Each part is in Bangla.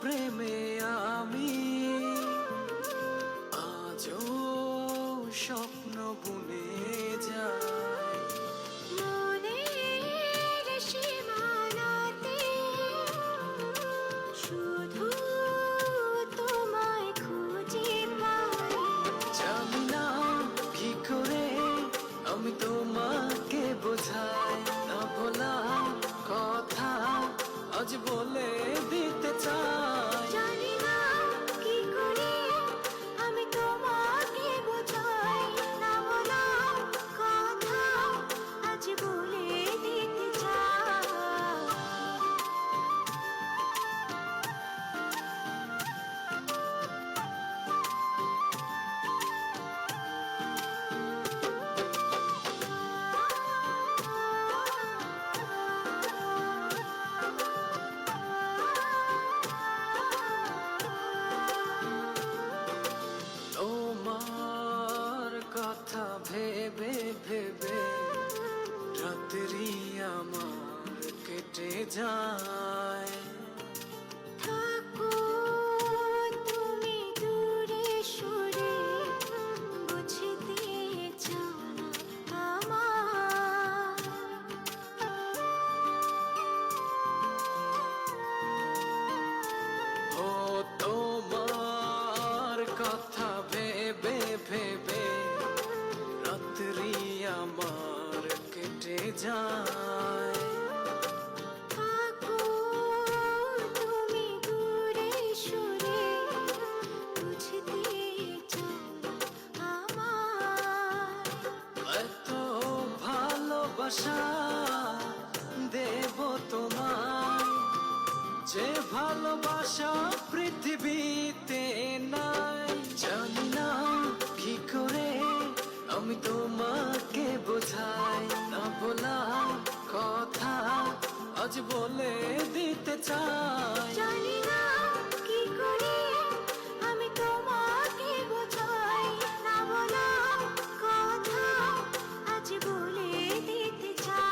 প্রেমে আমি আজও স্বপ্ন বুনে যাই। মনের সীমানাতে শুধু তোমায় খুঁজে পাই। জানি না কি করে আমি তোমাকে বোঝাই, না বলা কথা আজ বলে দিতে চাই। জানি না কি করে আমি তোমাকে বোঝাই, না বলা কথা আজ বলে দিতে চাই। তোমার কথা ভেবে ভেবে রাত্রি আমার কেটে যায়। থাকো তুমি দূরে সরে, বুঝতে চাও না আমার। ও তোমার কথা ভেবে ভেবে রাত্রি আমার কেটে যায়। থাকো তুমি দূরে সরে, বুঝতে চাও না আমার। এত ভালোবাসা দেব তোমায়, যে ভালোবাসা পৃথিবীতে নাই। জানি না কি করে আমি তোমাকে বোঝাই, না বলা কথা আজ বলে দিতে চাই। জানি না কি করে আমি তোমাকে বোঝাই, না বলা কথা আজ বলে দিতে চাই।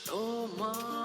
তোমার